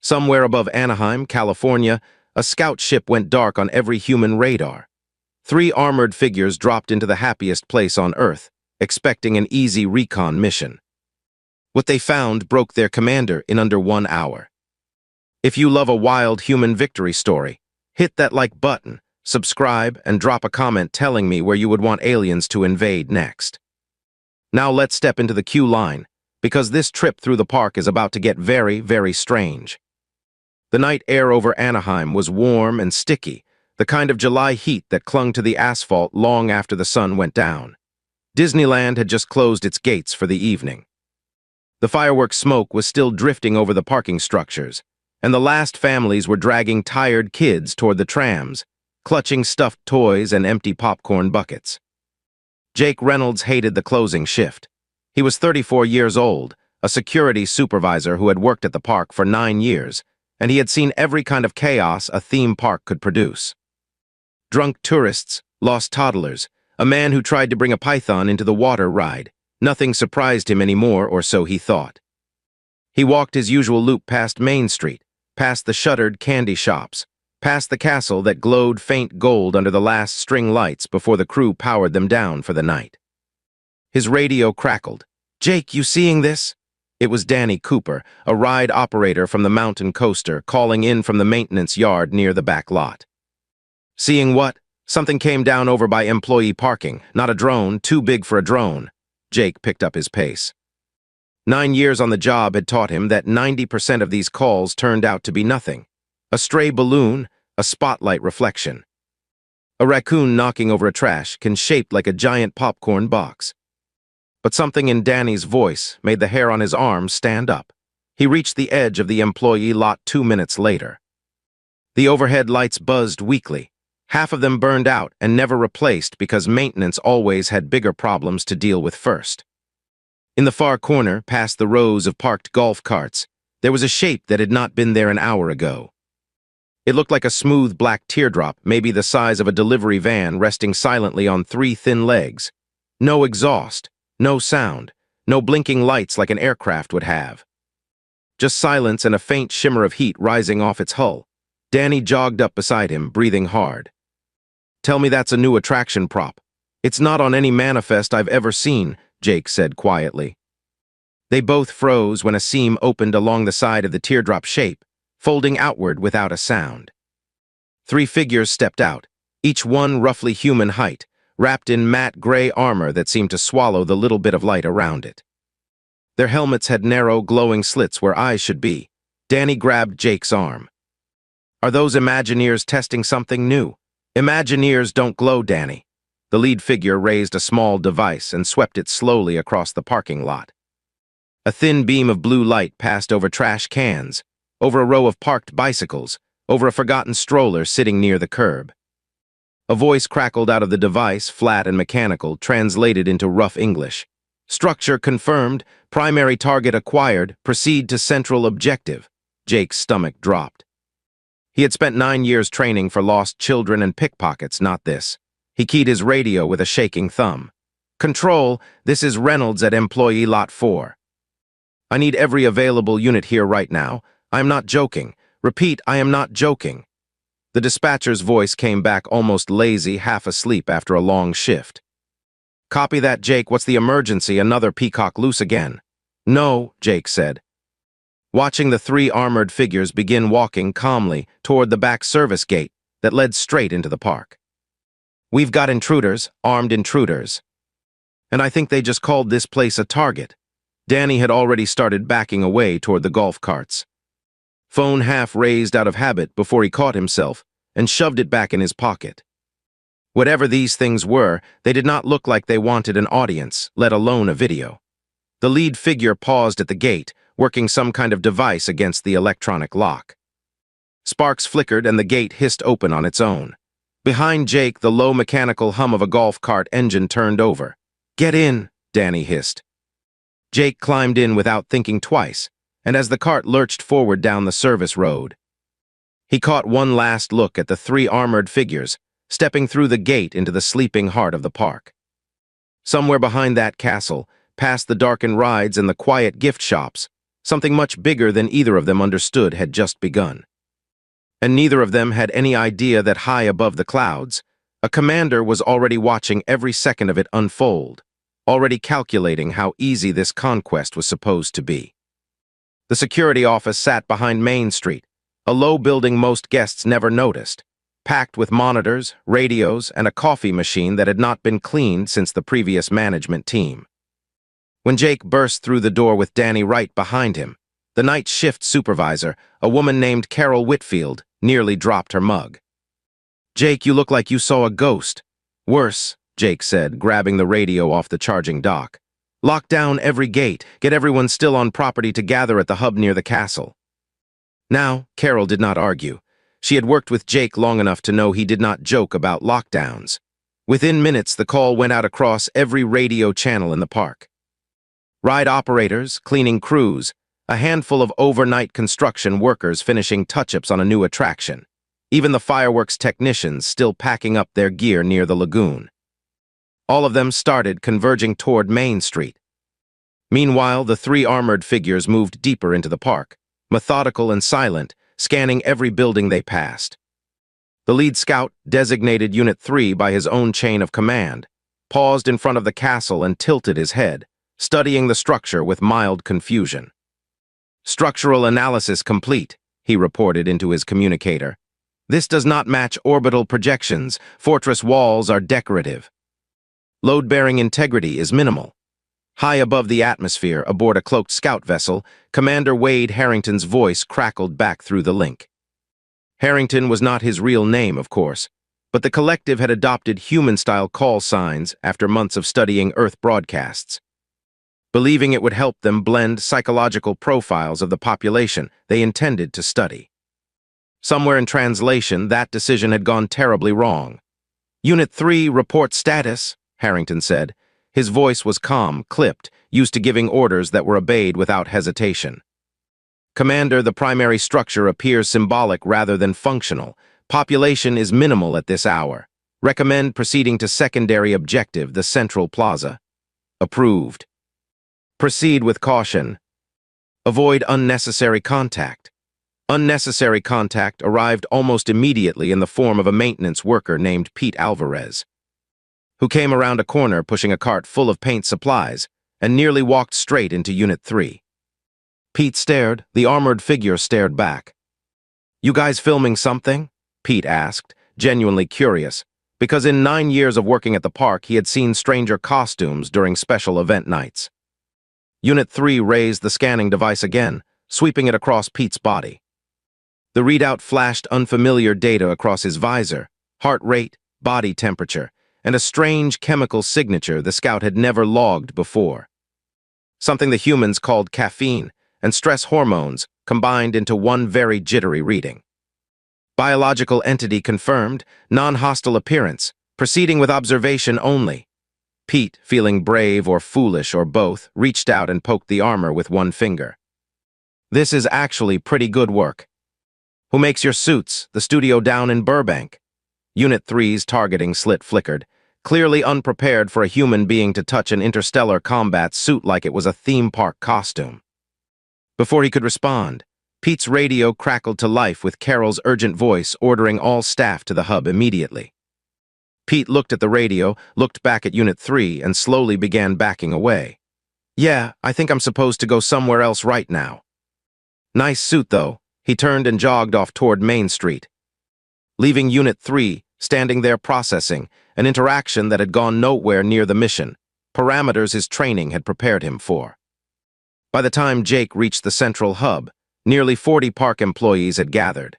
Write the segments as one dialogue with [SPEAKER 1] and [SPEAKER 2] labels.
[SPEAKER 1] Somewhere above Anaheim, California, a scout ship went dark on every human radar. 3 armored figures dropped into the happiest place on Earth, expecting an easy recon mission. What they found broke their commander in under 1 hour. If you love a wild human victory story, hit that like button, subscribe, and drop a comment telling me where you would want aliens to invade next. Now let's step into the queue line, because this trip through the park is about to get very, very strange. The night air over Anaheim was warm and sticky, the kind of July heat that clung to the asphalt long after the sun went down. Disneyland had just closed its gates for the evening. The fireworks smoke was still drifting over the parking structures, and the last families were dragging tired kids toward the trams, clutching stuffed toys and empty popcorn buckets. Jake Reynolds hated the closing shift. He was 34 years old, a security supervisor who had worked at the park for 9 years, and he had seen every kind of chaos a theme park could produce. Drunk tourists, lost toddlers, a man who tried to bring a python into the water ride. Nothing surprised him anymore, or so he thought. He walked his usual loop past Main Street, past the shuttered candy shops, past the castle that glowed faint gold under the last string lights before the crew powered them down for the night. His radio crackled. "Jake, you seeing this?" It was Danny Cooper, a ride operator from the mountain coaster, calling in from the maintenance yard near the back lot. "Seeing what?" "Something came down over by employee parking. Not a drone, too big for a drone." Jake picked up his pace. 9 years on the job had taught him that 90% of these calls turned out to be nothing. A stray balloon, a spotlight reflection. A raccoon knocking over a trash can shaped like a giant popcorn box. But something in Danny's voice made the hair on his arm stand up. He reached the edge of the employee lot 2 minutes later. The overhead lights buzzed weakly. Half of them burned out and never replaced because maintenance always had bigger problems to deal with first. In the far corner, past the rows of parked golf carts, there was a shape that had not been there an hour ago. It looked like a smooth black teardrop, maybe the size of a delivery van resting silently on 3 thin legs. No exhaust. No sound, no blinking lights like an aircraft would have. Just silence and a faint shimmer of heat rising off its hull. Danny jogged up beside him, breathing hard. "Tell me that's a new attraction prop." "It's not on any manifest I've ever seen," Jake said quietly. They both froze when a seam opened along the side of the teardrop shape, folding outward without a sound. 3 figures stepped out, each one roughly human height, wrapped in matte gray armor that seemed to swallow the little bit of light around it. Their helmets had narrow, glowing slits where eyes should be. Danny grabbed Jake's arm. "Are those Imagineers testing something new?" "Imagineers don't glow, Danny." The lead figure raised a small device and swept it slowly across the parking lot. A thin beam of blue light passed over trash cans, over a row of parked bicycles, over a forgotten stroller sitting near the curb. A voice crackled out of the device, flat and mechanical, translated into rough English. "Structure confirmed, primary target acquired, proceed to central objective." Jake's stomach dropped. He had spent 9 years training for lost children and pickpockets, not this. He keyed his radio with a shaking thumb. "Control, this is Reynolds at employee lot 4. I need every available unit here right now. I am not joking. Repeat, I am not joking." The dispatcher's voice came back almost lazy, half asleep after a long shift. "Copy that, Jake. What's the emergency? Another peacock loose again?" "No," Jake said. Watching the 3 armored figures begin walking calmly toward the back service gate that led straight into the park. "We've got intruders, armed intruders. And I think they just called this place a target." Danny had already started backing away toward the golf carts. Phone half raised out of habit before he caught himself and shoved it back in his pocket. Whatever these things were, they did not look like they wanted an audience, let alone a video. The lead figure paused at the gate, working some kind of device against the electronic lock. Sparks flickered and the gate hissed open on its own. Behind Jake, the low mechanical hum of a golf cart engine turned over. "Get in," Danny hissed. Jake climbed in without thinking twice, and as the cart lurched forward down the service road, he caught one last look at the 3 armored figures, stepping through the gate into the sleeping heart of the park. Somewhere behind that castle, past the darkened rides and the quiet gift shops, Something much bigger than either of them understood had just begun. And neither of them had any idea that high above the clouds, a commander was already watching every second of it unfold, already calculating how easy this conquest was supposed to be. The security office sat behind Main Street, a low building most guests never noticed, packed with monitors, radios, and a coffee machine that had not been cleaned since the previous management team. When Jake burst through the door with Danny right behind him, the night shift supervisor, a woman named Carol Whitfield, nearly dropped her mug. "Jake, you look like you saw a ghost." "Worse," Jake said, grabbing the radio off the charging dock. "Lock down every gate, get everyone still on property to gather at the hub near the castle." Now, Carol did not argue. She had worked with Jake long enough to know he did not joke about lockdowns. Within minutes, the call went out across every radio channel in the park. Ride operators, cleaning crews, a handful of overnight construction workers finishing touch-ups on a new attraction, even the fireworks technicians still packing up their gear near the lagoon. All of them started converging toward Main Street. Meanwhile, the three armored figures moved deeper into the park, methodical and silent, scanning every building they passed. The lead scout, designated Unit 3 by his own chain of command, paused in front of the castle and tilted his head, studying the structure with mild confusion. "Structural analysis complete," he reported into his communicator. "This does not match orbital projections. Fortress walls are decorative. Load-bearing integrity is minimal." High above the atmosphere, aboard a cloaked scout vessel, Commander Wade Harrington's voice crackled back through the link. Harrington was not his real name, of course, but the collective had adopted human-style call signs after months of studying Earth broadcasts. Believing it would help them blend psychological profiles of the population they intended to study. Somewhere in translation, that decision had gone terribly wrong. "Unit 3, report status," Harrington said. His voice was calm, clipped, used to giving orders that were obeyed without hesitation. "Commander, the primary structure appears symbolic rather than functional. Population is minimal at this hour. Recommend proceeding to secondary objective, the Central Plaza." "Approved." "Proceed with caution. Avoid unnecessary contact." Unnecessary contact arrived almost immediately in the form of a maintenance worker named Pete Alvarez, who came around a corner pushing a cart full of paint supplies and nearly walked straight into Unit 3. Pete stared, the armored figure stared back. "You guys filming something?" Pete asked, genuinely curious, because in 9 years of working at the park he had seen stranger costumes during special event nights. Unit 3 raised the scanning device again, sweeping it across Pete's body. The readout flashed unfamiliar data across his visor, heart rate, body temperature, and a strange chemical signature the scout had never logged before. Something the humans called caffeine and stress hormones combined into one very jittery reading. Biological entity confirmed, non-hostile appearance, proceeding with observation only. Pete, feeling brave or foolish or both, reached out and poked the armor with one finger. "This is actually pretty good work. Who makes your suits? The studio down in Burbank." Unit 3's targeting slit flickered, clearly unprepared for a human being to touch an interstellar combat suit like it was a theme park costume. Before he could respond, Pete's radio crackled to life with Carol's urgent voice ordering all staff to the hub immediately. Pete looked at the radio, looked back at Unit 3, and slowly began backing away. "Yeah, I think I'm supposed to go somewhere else right now." "Nice suit, though." He turned and jogged off toward Main Street, leaving Unit 3 standing there processing an interaction that had gone nowhere near the mission, parameters his training had prepared him for. By the time Jake reached the central hub, nearly 40 park employees had gathered,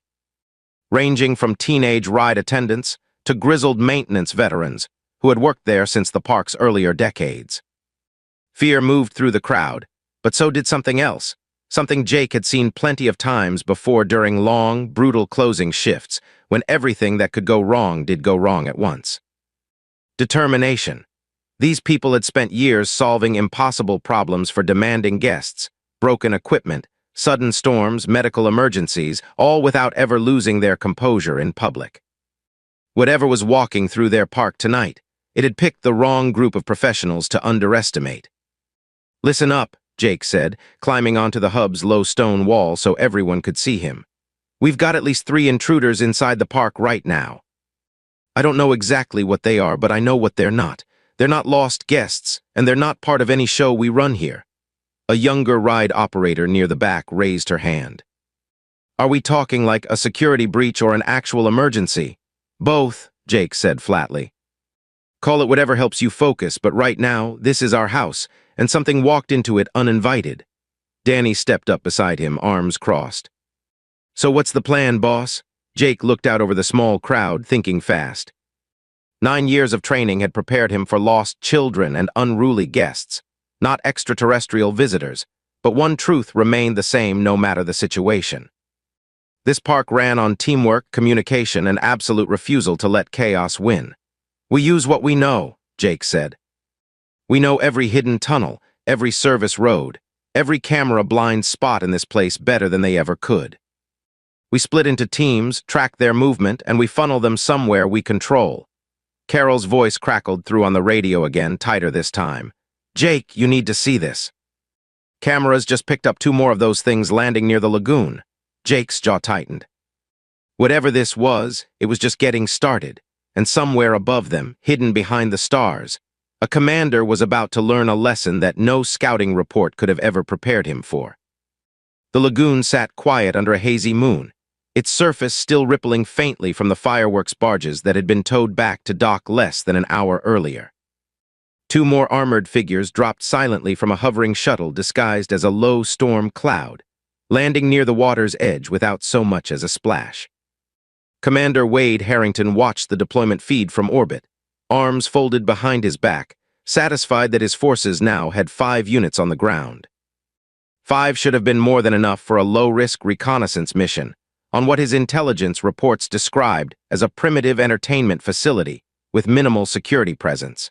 [SPEAKER 1] ranging from teenage ride attendants to grizzled maintenance veterans who had worked there since the park's earlier decades. Fear moved through the crowd, but so did something else, something Jake had seen plenty of times before during long, brutal closing shifts, when everything that could go wrong did go wrong at once. Determination. These people had spent years solving impossible problems for demanding guests, broken equipment, sudden storms, medical emergencies, all without ever losing their composure in public. Whatever was walking through their park tonight, it had picked the wrong group of professionals to underestimate. "Listen up," Jake said, climbing onto the hub's low stone wall so everyone could see him. "We've got at least 3 intruders inside the park right now. I don't know exactly what they are, but I know what they're not. They're not lost guests, and they're not part of any show we run here." A younger ride operator near the back raised her hand. "Are we talking like a security breach or an actual emergency?" "Both," Jake said flatly. "Call it whatever helps you focus, but right now, this is our house, and something walked into it uninvited." Danny stepped up beside him, arms crossed. "So what's the plan, boss?" Jake looked out over the small crowd, thinking fast. 9 years of training had prepared him for lost children and unruly guests, not extraterrestrial visitors, but one truth remained the same no matter the situation. This park ran on teamwork, communication, and absolute refusal to let chaos win. "We use what we know," Jake said. "We know every hidden tunnel, every service road, every camera blind spot in this place better than they ever could. We split into teams, track their movement, and we funnel them somewhere we control." Carol's voice crackled through on the radio again, tighter this time. "Jake, you need to see this. Cameras just picked up 2 more of those things landing near the lagoon." Jake's jaw tightened. Whatever this was, it was just getting started, and somewhere above them, hidden behind the stars, a commander was about to learn a lesson that no scouting report could have ever prepared him for. The lagoon sat quiet under a hazy moon, its surface still rippling faintly from the fireworks barges that had been towed back to dock less than an hour earlier. 2 more armored figures dropped silently from a hovering shuttle disguised as a low storm cloud, landing near the water's edge without so much as a splash. Commander Wade Harrington watched the deployment feed from orbit, arms folded behind his back, satisfied that his forces now had 5 units on the ground. 5 should have been more than enough for a low-risk reconnaissance mission on what his intelligence reports described as a primitive entertainment facility with minimal security presence.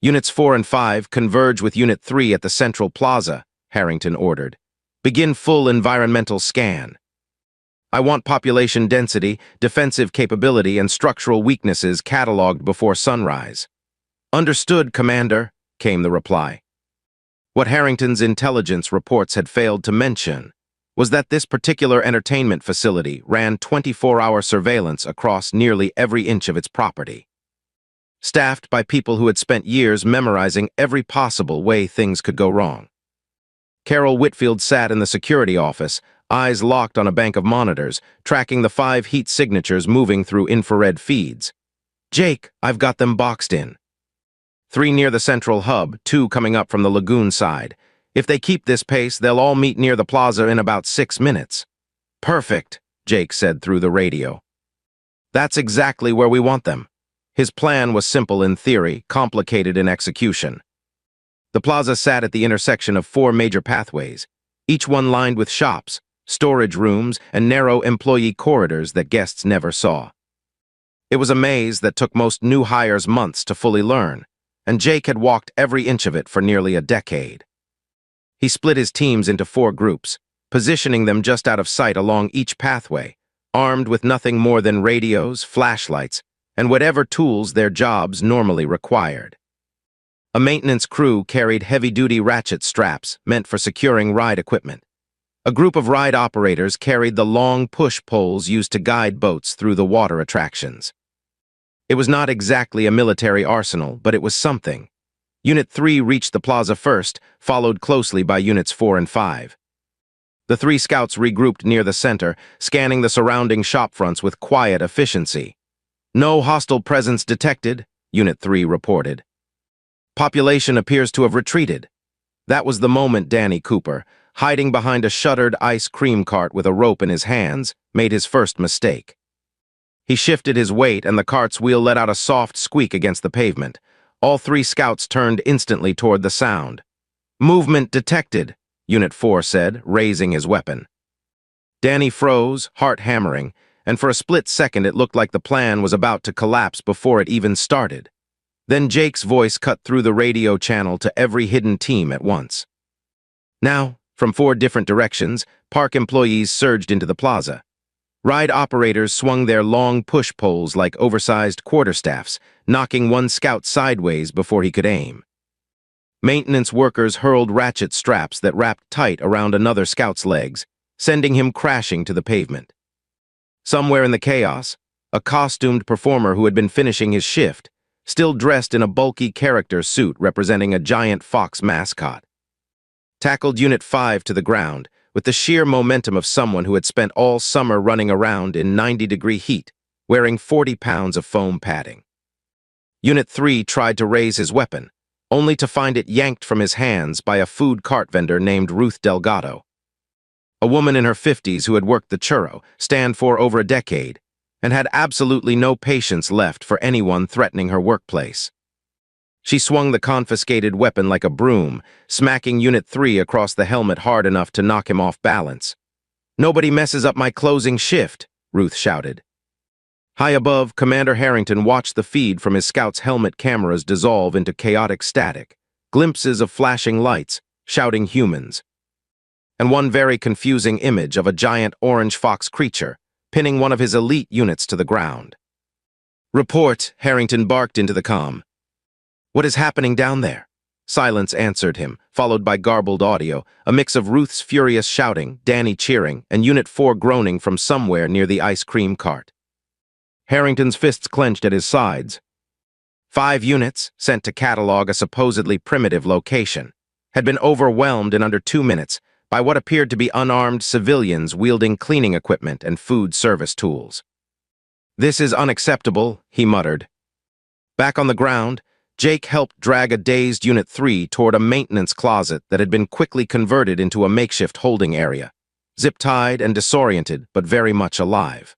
[SPEAKER 1] "Units 4 and 5 converge with Unit 3 at the Central Plaza," Harrington ordered. "Begin full environmental scan. I want population density, defensive capability, and structural weaknesses cataloged before sunrise." "Understood, Commander," came the reply. What Harrington's intelligence reports had failed to mention was that this particular entertainment facility ran 24-hour surveillance across nearly every inch of its property. Staffed by people who had spent years memorizing every possible way things could go wrong. Carol Whitfield sat in the security office, eyes locked on a bank of monitors, tracking the 5 heat signatures moving through infrared feeds. "Jake, I've got them boxed in. 3 near the central hub, 2 coming up from the lagoon side. If they keep this pace, they'll all meet near the plaza in about 6 minutes. "Perfect," Jake said through the radio. "That's exactly where we want them." His plan was simple in theory, complicated in execution. The plaza sat at the intersection of 4 major pathways, each one lined with shops, storage rooms, and narrow employee corridors that guests never saw. It was a maze that took most new hires months to fully learn, and Jake had walked every inch of it for nearly a decade. He split his teams into 4 groups, positioning them just out of sight along each pathway, armed with nothing more than radios, flashlights, and whatever tools their jobs normally required. A maintenance crew carried heavy-duty ratchet straps meant for securing ride equipment. A group of ride operators carried the long push poles used to guide boats through the water attractions. It was not exactly a military arsenal, but it was something. Unit 3 reached the plaza first, followed closely by Units 4 and 5. The 3 scouts regrouped near the center, scanning the surrounding shopfronts with quiet efficiency. "No hostile presence detected," Unit 3 reported. "Population appears to have retreated." That was the moment Danny Cooper, hiding behind a shuttered ice cream cart with a rope in his hands, made his first mistake. He shifted his weight and the cart's wheel let out a soft squeak against the pavement. All 3 scouts turned instantly toward the sound. "Movement detected," Unit 4 said, raising his weapon. Danny froze, heart hammering, and for a split second it looked like the plan was about to collapse before it even started. Then Jake's voice cut through the radio channel to every hidden team at once. Now, from 4 different directions, park employees surged into the plaza. Ride operators swung their long push poles like oversized quarterstaffs, knocking one scout sideways before he could aim. Maintenance workers hurled ratchet straps that wrapped tight around another scout's legs, sending him crashing to the pavement. Somewhere in the chaos, a costumed performer who had been finishing his shift, still dressed in a bulky character suit representing a giant fox mascot, tackled Unit 5 to the ground with the sheer momentum of someone who had spent all summer running around in 90-degree heat, wearing 40 pounds of foam padding. Unit 3 tried to raise his weapon, only to find it yanked from his hands by a food cart vendor named Ruth Delgado, a woman in her 50s who had worked the churro stand for over a decade and had absolutely no patience left for anyone threatening her workplace. She swung the confiscated weapon like a broom, smacking Unit 3 across the helmet hard enough to knock him off balance. "Nobody messes up my closing shift," Ruth shouted. High above, Commander Harrington watched the feed from his scout's helmet cameras dissolve into chaotic static, glimpses of flashing lights, shouting humans, and one very confusing image of a giant orange fox creature, pinning one of his elite units to the ground. "Report," Harrington barked into the comm. "What is happening down there?" Silence answered him, followed by garbled audio, a mix of Ruth's furious shouting, Danny cheering, and Unit 4 groaning from somewhere near the ice cream cart. Harrington's fists clenched at his sides. 5 units, sent to catalog a supposedly primitive location, had been overwhelmed in under 2 minutes by what appeared to be unarmed civilians wielding cleaning equipment and food service tools. "This is unacceptable," he muttered. Back on the ground, Jake helped drag a dazed Unit 3 toward a maintenance closet that had been quickly converted into a makeshift holding area, zip-tied and disoriented, but very much alive.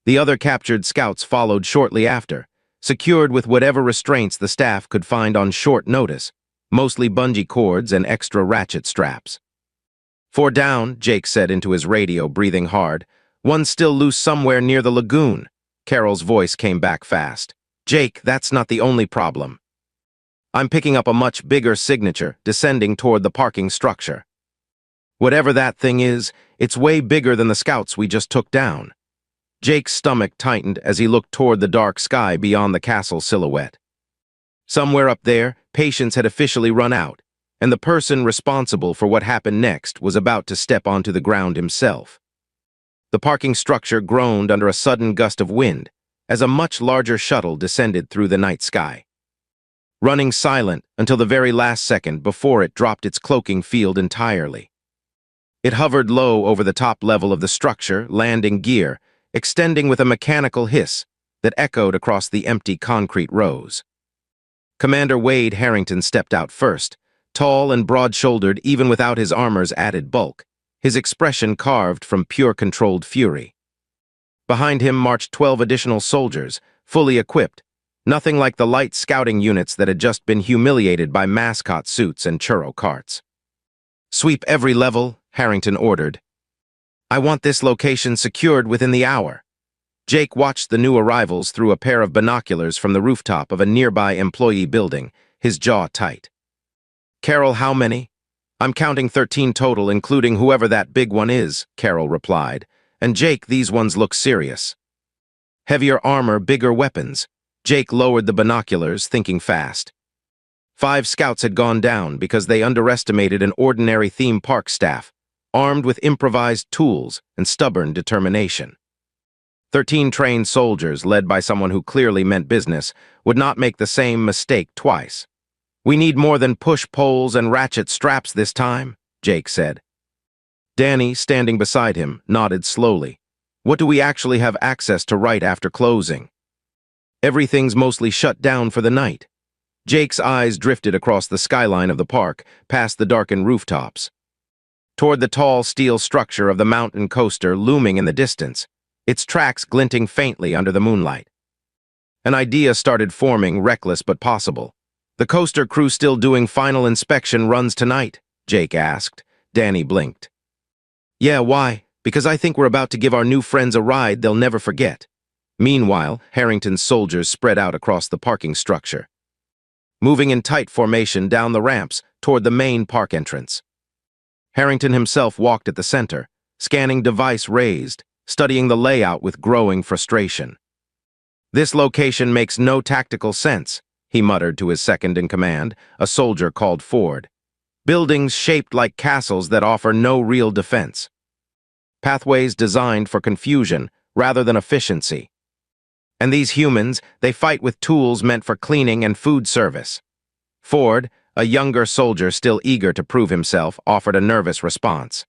[SPEAKER 1] The other captured scouts followed shortly after, secured with whatever restraints the staff could find on short notice, mostly bungee cords and extra ratchet straps. "4 down," Jake said into his radio, breathing hard. "One still loose somewhere near the lagoon." Carol's voice came back fast. "Jake, that's not the only problem. I'm picking up a much bigger signature descending toward the parking structure. Whatever that thing is, it's way bigger than the scouts we just took down." Jake's stomach tightened as he looked toward the dark sky beyond the castle silhouette. Somewhere up there, patience had officially run out, and the person responsible for what happened next was about to step onto the ground himself. The parking structure groaned under a sudden gust of wind as a much larger shuttle descended through the night sky, running silent until the very last second before it dropped its cloaking field entirely. It hovered low over the top level of the structure, landing gear, extending with a mechanical hiss that echoed across the empty concrete rows. Commander Wade Harrington stepped out first, tall and broad-shouldered even without his armor's added bulk, his expression carved from pure controlled fury. Behind him marched 12 additional soldiers, fully equipped, nothing like the light scouting units that had just been humiliated by mascot suits and churro carts. "Sweep every level," Harrington ordered. "I want this location secured within the hour." Jake watched the new arrivals through a pair of binoculars from the rooftop of a nearby employee building, his jaw tight. "Carol, how many?" "I'm counting 13 total, including whoever that big one is," Carol replied. "And Jake, these ones look serious. Heavier armor, bigger weapons." Jake lowered the binoculars, thinking fast. 5 scouts had gone down because they underestimated an ordinary theme park staff, armed with improvised tools and stubborn determination. 13 trained soldiers, led by someone who clearly meant business, would not make the same mistake twice. "We need more than push poles and ratchet straps this time," Jake said. Danny, standing beside him, nodded slowly. "What do we actually have access to right after closing?" "Everything's mostly shut down for the night." Jake's eyes drifted across the skyline of the park, past the darkened rooftops, toward the tall steel structure of the mountain coaster looming in the distance, its tracks glinting faintly under the moonlight. An idea started forming, reckless but possible. "The coaster crew still doing final inspection runs tonight?" Jake asked. Danny blinked. "Yeah, why? Because I think we're about to give our new friends a ride they'll never forget." Meanwhile, Harrington's soldiers spread out across the parking structure, moving in tight formation down the ramps toward the main park entrance. Harrington himself walked at the center, scanning device raised, studying the layout with growing frustration. "This location makes no tactical sense," he muttered to his second-in-command, a soldier called Ford. "Buildings shaped like castles that offer no real defense. Pathways designed for confusion rather than efficiency. And these humans, they fight with tools meant for cleaning and food service." Ford, a younger soldier still eager to prove himself, offered a nervous response.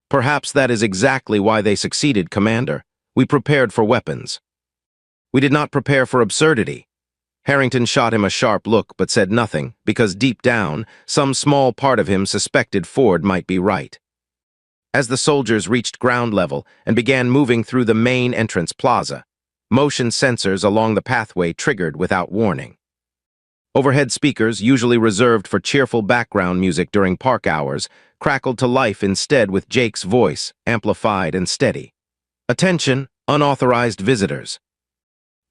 [SPEAKER 1] "Perhaps that is exactly why they succeeded, Commander. We prepared for weapons. We did not prepare for absurdity." Harrington shot him a sharp look but said nothing, because deep down, some small part of him suspected Ford might be right. As the soldiers reached ground level and began moving through the main entrance plaza, motion sensors along the pathway triggered without warning. Overhead speakers, usually reserved for cheerful background music during park hours, crackled to life instead with Jake's voice, amplified and steady. "Attention, unauthorized visitors.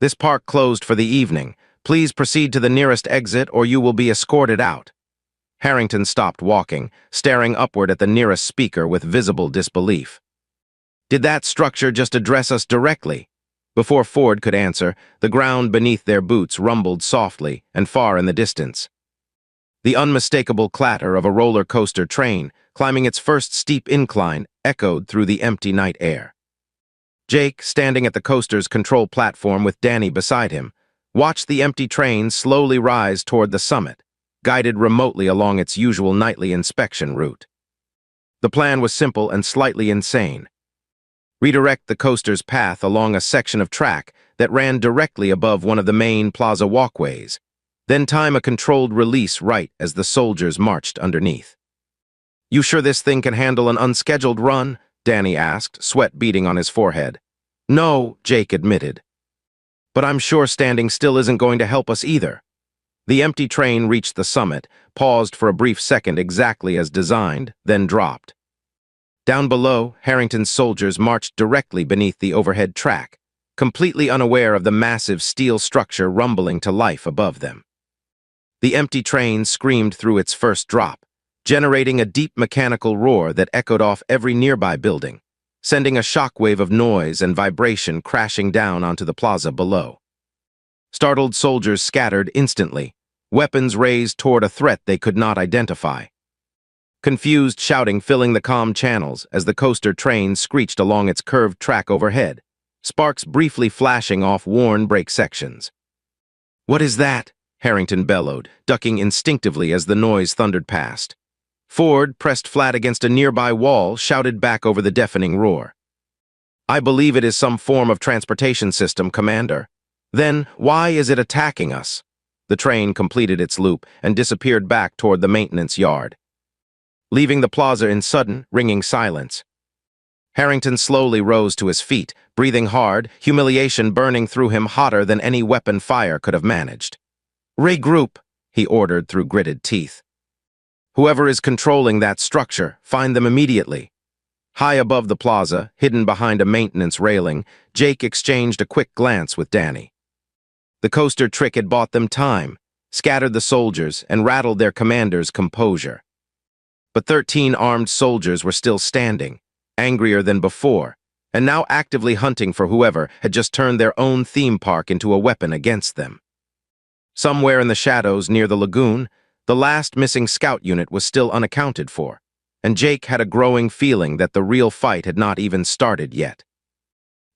[SPEAKER 1] This park closed for the evening. Please proceed to the nearest exit or you will be escorted out." Harrington stopped walking, staring upward at the nearest speaker with visible disbelief. Did that structure just address us directly? Before Ford could answer, the ground beneath their boots rumbled softly and far in the distance. The unmistakable clatter of a roller coaster train, climbing its first steep incline, echoed through the empty night air. Jake, standing at the coaster's control platform with Danny beside him, watched the empty train slowly rise toward the summit, guided remotely along its usual nightly inspection route. The plan was simple and slightly insane. Redirect the coaster's path along a section of track that ran directly above one of the main plaza walkways, then time a controlled release right as the soldiers marched underneath. "You sure this thing can handle an unscheduled run?" Danny asked, sweat beading on his forehead. "No," Jake admitted. "But I'm sure standing still isn't going to help us either." The empty train reached the summit, paused for a brief second exactly as designed, then dropped. Down below, Harrington's soldiers marched directly beneath the overhead track, completely unaware of the massive steel structure rumbling to life above them. The empty train screamed through its first drop, generating a deep mechanical roar that echoed off every nearby building, sending a shockwave of noise and vibration crashing down onto the plaza below. Startled soldiers scattered instantly, weapons raised toward a threat they could not identify. Confused shouting filling the comm channels as the coaster train screeched along its curved track overhead, sparks briefly flashing off worn brake sections. "What is that?" Harrington bellowed, ducking instinctively as the noise thundered past. Ford, pressed flat against a nearby wall, shouted back over the deafening roar. "I believe it is some form of transportation system, Commander." "Then, why is it attacking us?" The train completed its loop and disappeared back toward the maintenance yard, leaving the plaza in sudden, ringing silence. Harrington slowly rose to his feet, breathing hard, humiliation burning through him hotter than any weapon fire could have managed. "Regroup," he ordered through gritted teeth. "Whoever is controlling that structure, find them immediately." High above the plaza, hidden behind a maintenance railing, Jake exchanged a quick glance with Danny. The coaster trick had bought them time, scattered the soldiers, and rattled their commander's composure. But 13 armed soldiers were still standing, angrier than before, and now actively hunting for whoever had just turned their own theme park into a weapon against them. Somewhere in the shadows near the lagoon, the last missing scout unit was still unaccounted for, and Jake had a growing feeling that the real fight had not even started yet.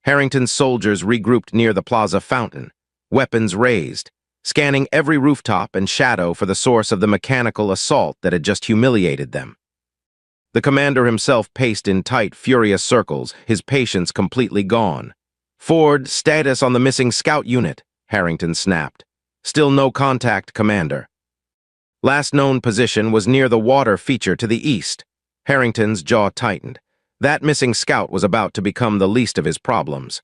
[SPEAKER 1] Harrington's soldiers regrouped near the plaza fountain, weapons raised, scanning every rooftop and shadow for the source of the mechanical assault that had just humiliated them. The commander himself paced in tight, furious circles, his patience completely gone. "Ford, status on the missing scout unit," Harrington snapped. "Still no contact, Commander." Last known position was near the water feature to the east. Harrington's jaw tightened. That missing scout was about to become the least of his problems.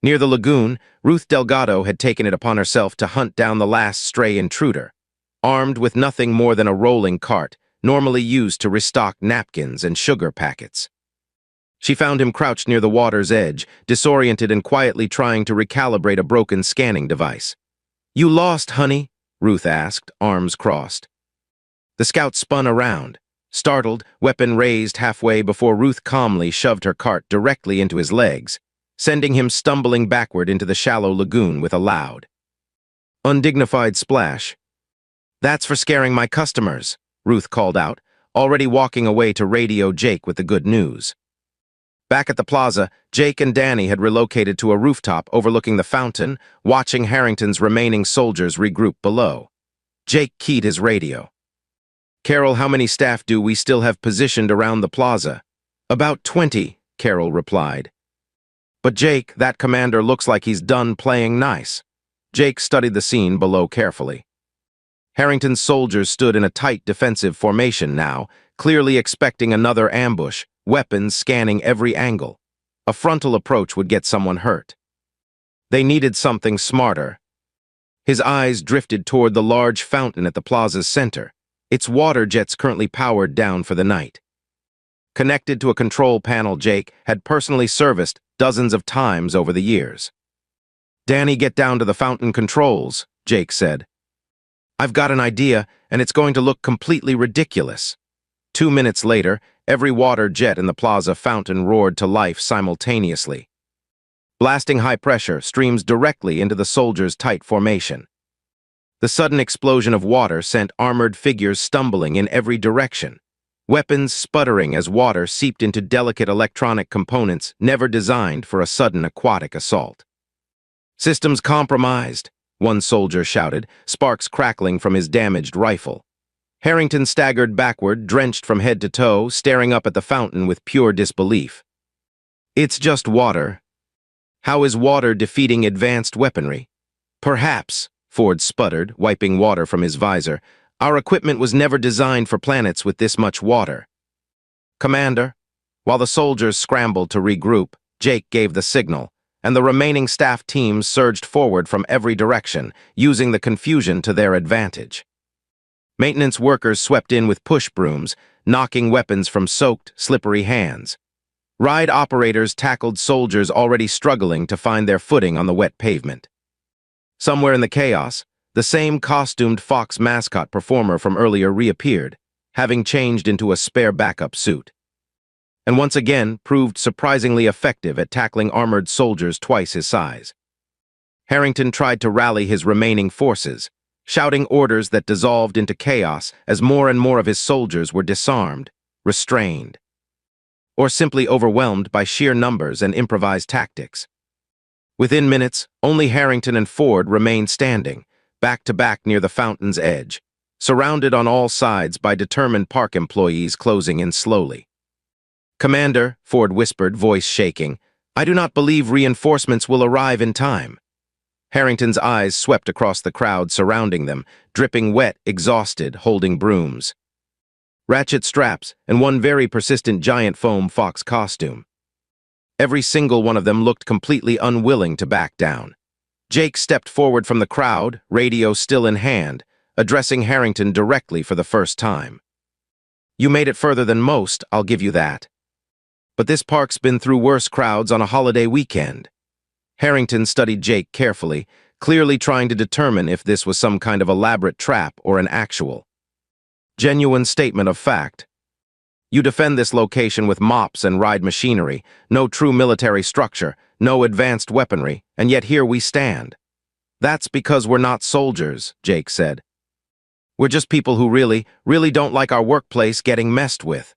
[SPEAKER 1] Near the lagoon, Ruth Delgado had taken it upon herself to hunt down the last stray intruder, armed with nothing more than a rolling cart, normally used to restock napkins and sugar packets. She found him crouched near the water's edge, disoriented and quietly trying to recalibrate a broken scanning device. "You lost, honey?" Ruth asked, arms crossed. The scout spun around, startled, weapon raised halfway before Ruth calmly shoved her cart directly into his legs, sending him stumbling backward into the shallow lagoon with a loud Undignified splash. "That's for scaring my customers," Ruth called out, already walking away to radio Jake with the good news. Back at the plaza, Jake and Danny had relocated to a rooftop overlooking the fountain, watching Harrington's remaining soldiers regroup below. Jake keyed his radio. "Carol, how many staff do we still have positioned around the plaza?" "About 20, Carol replied. "But Jake, that commander looks like he's done playing nice." Jake studied the scene below carefully. Harrington's soldiers stood in a tight defensive formation now, clearly expecting another ambush, weapons scanning every angle. A frontal approach would get someone hurt. They needed something smarter. His eyes drifted toward the large fountain at the plaza's center, its water jets currently powered down for the night. Connected to a control panel Jake had personally serviced dozens of times over the years. "Danny, get down to the fountain controls," Jake said. "I've got an idea, and it's going to look completely ridiculous." 2 minutes later, every water jet in the plaza fountain roared to life simultaneously. Blasting high pressure streams directly into the soldiers' tight formation. The sudden explosion of water sent armored figures stumbling in every direction, weapons sputtering as water seeped into delicate electronic components never designed for a sudden aquatic assault. "Systems compromised," one soldier shouted, sparks crackling from his damaged rifle. Harrington staggered backward, drenched from head to toe, staring up at the fountain with pure disbelief. "It's just water." "How is water defeating advanced weaponry?" "Perhaps," Ford sputtered, wiping water from his visor. "Our equipment was never designed for planets with this much water." "Commander." While the soldiers scrambled to regroup, Jake gave the signal, and the remaining staff teams surged forward from every direction, using the confusion to their advantage. Maintenance workers swept in with push brooms, knocking weapons from soaked, slippery hands. Ride operators tackled soldiers already struggling to find their footing on the wet pavement. Somewhere in the chaos, the same costumed Fox mascot performer from earlier reappeared, having changed into a spare backup suit. And once again proved surprisingly effective at tackling armored soldiers twice his size. Harrington tried to rally his remaining forces, shouting orders that dissolved into chaos as more and more of his soldiers were disarmed, restrained, or simply overwhelmed by sheer numbers and improvised tactics. Within minutes, only Harrington and Ford remained standing, back to back near the fountain's edge, surrounded on all sides by determined park employees closing in slowly. "Commander," Ford whispered, voice shaking, "I do not believe reinforcements will arrive in time." Harrington's eyes swept across the crowd surrounding them, dripping wet, exhausted, holding brooms. Ratchet straps, and one very persistent giant foam fox costume. Every single one of them looked completely unwilling to back down. Jake stepped forward from the crowd, radio still in hand, addressing Harrington directly for the first time. "You made it further than most, I'll give you that. But this park's been through worse crowds on a holiday weekend." Harrington studied Jake carefully, clearly trying to determine if this was some kind of elaborate trap or an actual, genuine statement of fact. "You defend this location with mops and ride machinery, no true military structure, no advanced weaponry, and yet here we stand." "That's because we're not soldiers," Jake said. "We're just people who really don't like our workplace getting messed with."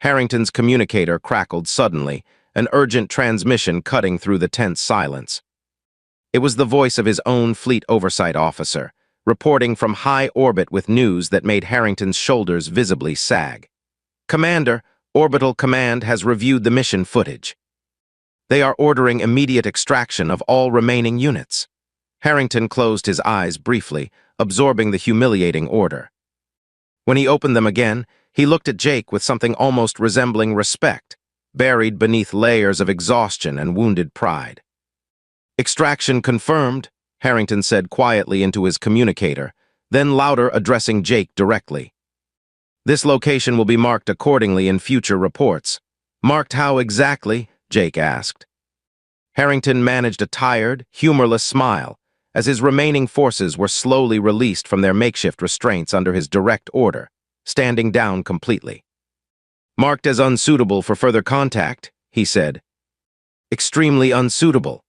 [SPEAKER 1] Harrington's communicator crackled suddenly, an urgent transmission cutting through the tense silence. It was the voice of his own fleet oversight officer, reporting from high orbit with news that made Harrington's shoulders visibly sag. "Commander, Orbital Command has reviewed the mission footage. They are ordering immediate extraction of all remaining units." Harrington closed his eyes briefly, absorbing the humiliating order. When he opened them again, he looked at Jake with something almost resembling respect, buried beneath layers of exhaustion and wounded pride. "Extraction confirmed," Harrington said quietly into his communicator, then louder addressing Jake directly. "This location will be marked accordingly in future reports." "Marked how exactly?" Jake asked. Harrington managed a tired, humorless smile as his remaining forces were slowly released from their makeshift restraints under his direct order, standing down completely. "Marked as unsuitable for further contact," he said. "Extremely unsuitable."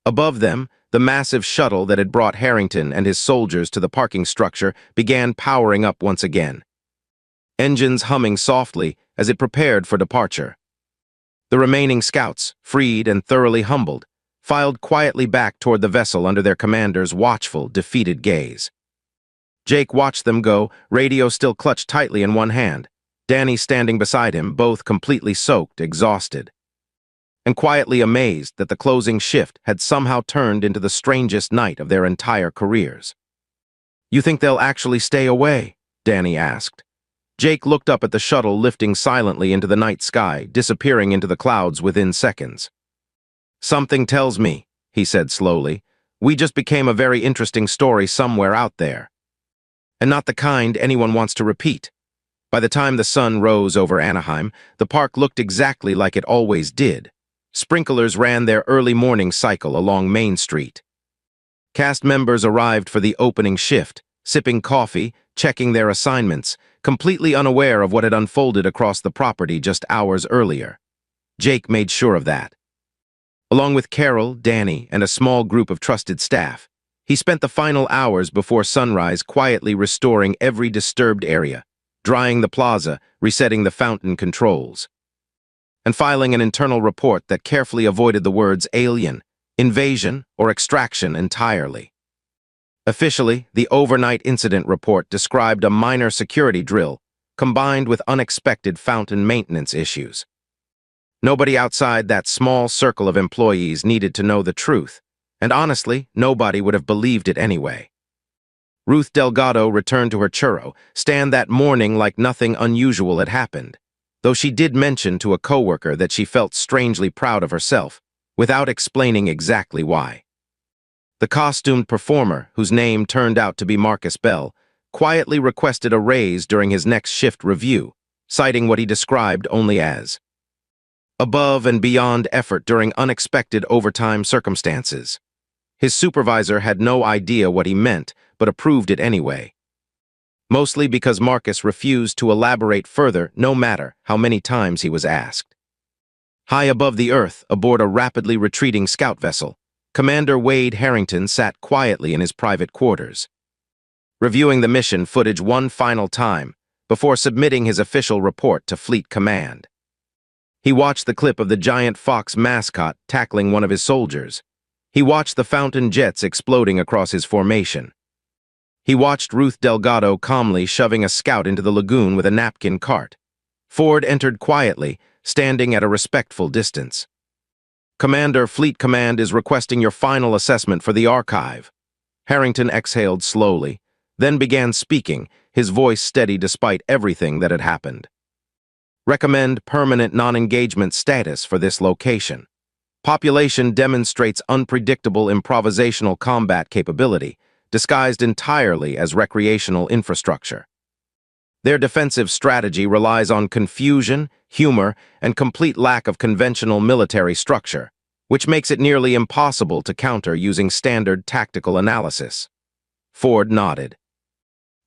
[SPEAKER 1] Above them, The massive shuttle that had brought Harrington and his soldiers to the parking structure began powering up once again, engines humming softly as it prepared for departure. The remaining scouts, freed and thoroughly humbled, filed quietly back toward the vessel under their commander's watchful, defeated gaze. Jake watched them go, radio still clutched tightly in one hand, Danny standing beside him, both completely soaked, exhausted, and quietly amazed that the closing shift had somehow turned into the strangest night of their entire careers. "You think they'll actually stay away?" Danny asked. Jake looked up at the shuttle lifting silently into the night sky, disappearing into the clouds within seconds. "Something tells me," he said slowly, "we just became a very interesting story somewhere out there. And not the kind anyone wants to repeat." By the time the sun rose over Anaheim, the park looked exactly like it always did. Sprinklers ran their early morning cycle along Main Street. Cast members arrived for the opening shift, sipping coffee, checking their assignments, completely unaware of what had unfolded across the property just hours earlier. Jake made sure of that. Along with Carol, Danny, and a small group of trusted staff, he spent the final hours before sunrise quietly restoring every disturbed area, drying the plaza, resetting the fountain controls, and filing an internal report that carefully avoided the words alien, invasion, or extraction entirely. Officially, the overnight incident report described a minor security drill combined with unexpected fountain maintenance issues. Nobody outside that small circle of employees needed to know the truth, and honestly, nobody would have believed it anyway. Ruth Delgado returned to her churro stand that morning like nothing unusual had happened, though she did mention to a coworker that she felt strangely proud of herself, without explaining exactly why. The costumed performer, whose name turned out to be Marcus Bell, quietly requested a raise during his next shift review, citing what he described only as above and beyond effort during unexpected overtime circumstances. His supervisor had no idea what he meant, but approved it anyway. Mostly because Marcus refused to elaborate further no matter how many times he was asked. High above the earth, aboard a rapidly retreating scout vessel, Commander Wade Harrington sat quietly in his private quarters, reviewing the mission footage one final time before submitting his official report to Fleet Command. He watched the clip of the giant fox mascot tackling one of his soldiers. He watched the fountain jets exploding across his formation. He watched Ruth Delgado calmly shoving a scout into the lagoon with a napkin cart. Ford entered quietly, standing at a respectful distance. "Commander, Fleet Command is requesting your final assessment for the archive." Harrington exhaled slowly, then began speaking, his voice steady despite everything that had happened. "Recommend permanent non-engagement status for this location. Population demonstrates unpredictable improvisational combat capability, disguised entirely as recreational infrastructure. Their defensive strategy relies on confusion, humor, and complete lack of conventional military structure, which makes it nearly impossible to counter using standard tactical analysis." Ford nodded,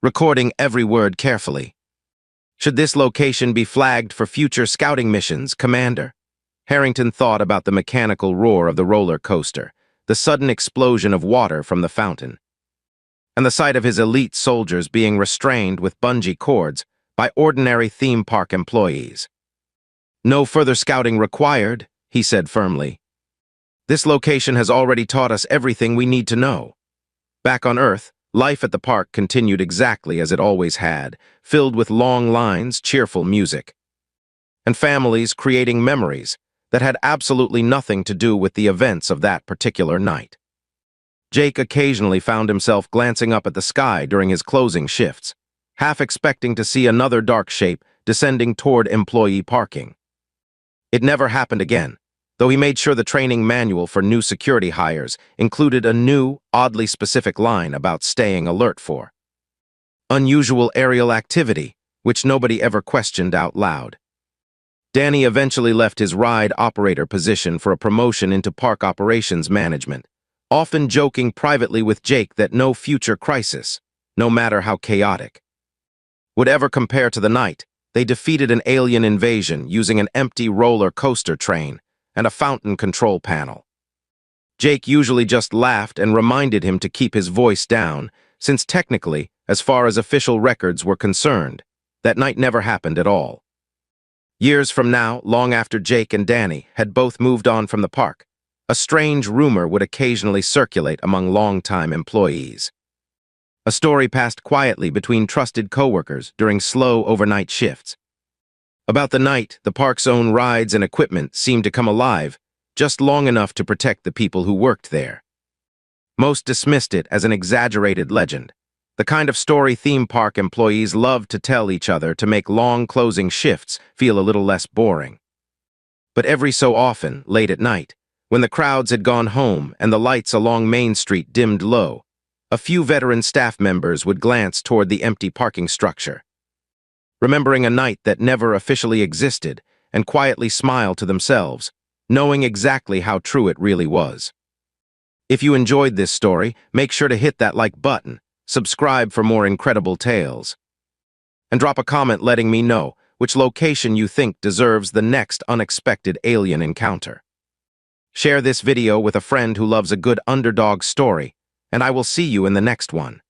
[SPEAKER 1] recording every word carefully. "Should this location be flagged for future scouting missions, Commander?" Harrington thought about the mechanical roar of the roller coaster, the sudden explosion of water from the fountain, and the sight of his elite soldiers being restrained with bungee cords by ordinary theme park employees. "No further scouting required," he said firmly. "This location has already taught us everything we need to know." Back on Earth, life at the park continued exactly as it always had, filled with long lines, cheerful music, and families creating memories that had absolutely nothing to do with the events of that particular night. Jake occasionally found himself glancing up at the sky during his closing shifts, half expecting to see another dark shape descending toward employee parking. It never happened again, though he made sure the training manual for new security hires included a new, oddly specific line about staying alert for unusual aerial activity, which nobody ever questioned out loud. Danny eventually left his ride operator position for a promotion into park operations management, often joking privately with Jake that no future crisis, no matter how chaotic, would ever compare to the night they defeated an alien invasion using an empty roller coaster train and a fountain control panel. Jake usually just laughed and reminded him to keep his voice down, since technically, as far as official records were concerned, that night never happened at all. Years from now, long after Jake and Danny had both moved on from the park, a strange rumor would occasionally circulate among longtime employees. A story passed quietly between trusted coworkers during slow overnight shifts. About the night, the park's own rides and equipment seemed to come alive, just long enough to protect the people who worked there. Most dismissed it as an exaggerated legend, the kind of story theme park employees loved to tell each other to make long closing shifts feel a little less boring. But every so often, late at night, when the crowds had gone home and the lights along Main Street dimmed low, a few veteran staff members would glance toward the empty parking structure, remembering a night that never officially existed, and quietly smile to themselves, knowing exactly how true it really was. If you enjoyed this story, make sure to hit that like button, subscribe for more incredible tales, and drop a comment letting me know which location you think deserves the next unexpected alien encounter. Share this video with a friend who loves a good underdog story, and I will see you in the next one.